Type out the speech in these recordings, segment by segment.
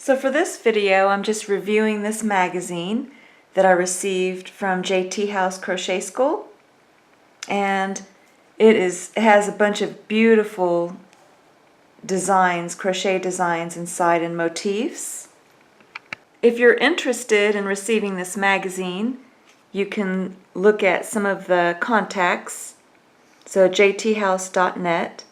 So for this video, I'm just reviewing this magazine that I received from JT House Crochet School, and it has a bunch of beautiful designs, crochet designs inside and motifs. If you're interested in receiving this magazine, you can look at some of the contacts, so jthouse.net,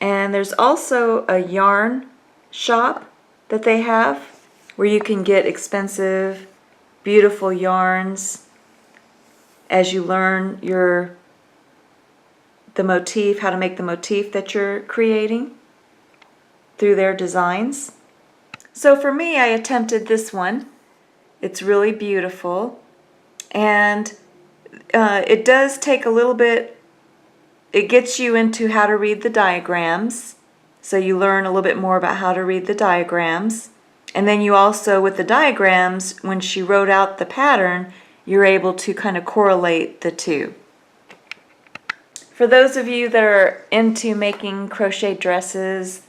and there's also a yarn shop that they have where you can get expensive, beautiful yarns as you learn the motif, how to make the motif that you're creating through their designs. So for me, I attempted this one. It's really beautiful, and it does take a little bit, it gets you into how to read the diagrams. So you learn a little bit more about how to read the diagrams. And then you also, with the diagrams, when she wrote out the pattern, you're able to kind of correlate the two. For those of you that are into making crochet dresses,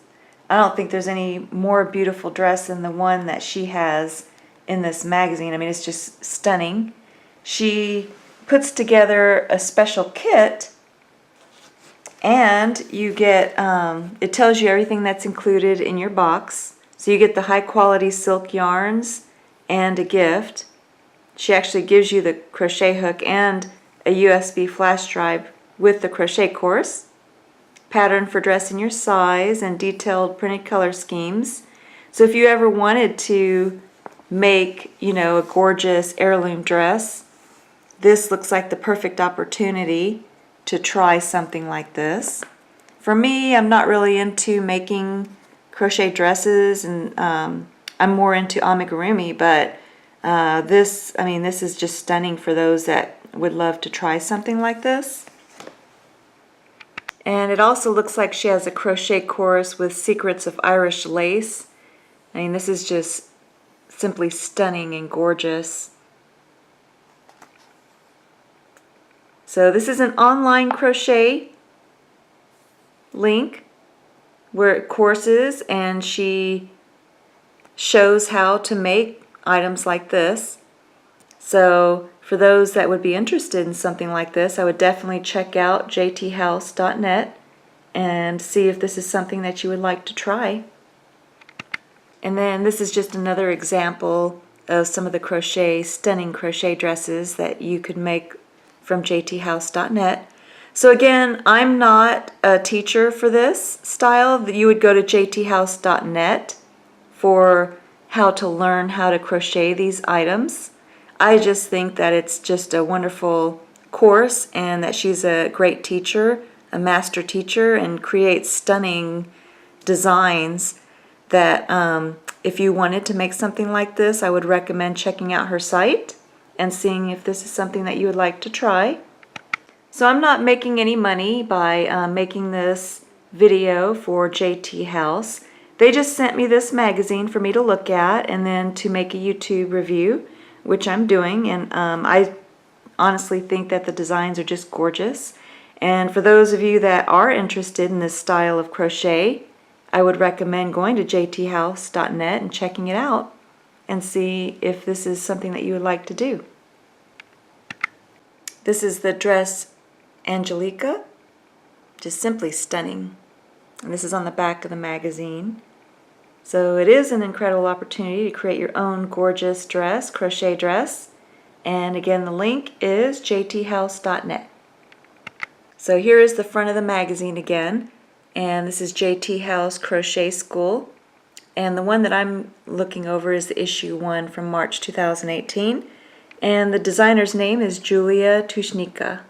I don't think there's any more beautiful dress than the one that she has in this magazine. I mean, it's just stunning. She puts together a special kit, and you get, it tells you everything that's included in your box. So you get the high quality silk yarns and a gift. She actually gives you the crochet hook and a USB flash drive with the crochet course, pattern for dressing your size, and detailed printed color schemes. So if you ever wanted to make, a gorgeous heirloom dress, this looks like the perfect opportunity to try something like this. For me, I'm not really into making crochet dresses, and I'm more into amigurumi, but this is just stunning for those that would love to try something like this. And it also looks like she has a crochet course with secrets of Irish lace. I mean, this is just simply stunning and gorgeous. So this is an online crochet link where it courses, and she shows how to make items like this. So for those that would be interested in something like this, I would definitely check out jthouse.net and see if this is something that you would like to try. And then this is just another example of some of the stunning crochet dresses that you could make from jthouse.net. So again, I'm not a teacher for this style. You would go to jthouse.net for how to learn how to crochet these items. I just think that it's just a wonderful course, and that she's a great teacher, a master teacher, and creates stunning designs that if you wanted to make something like this, I would recommend checking out her site and seeing if this is something that you would like to try. So I'm not making any money by making this video for JT House. They just sent me this magazine for me to look at and then to make a YouTube review, which I'm doing, and I honestly think that the designs are just gorgeous. And for those of you that are interested in this style of crochet, I would recommend going to jthouse.net and checking it out and see if this is something that you would like to do. This is the dress Angelica, just simply stunning. And this is on the back of the magazine. So it is an incredible opportunity to create your own gorgeous dress, crochet dress. And again, the link is jthouse.net. So here is the front of the magazine again. And this is JT House Crochet School. And the one that I'm looking over is the issue 1 from March 2018. And the designer's name is Julia Tushnika.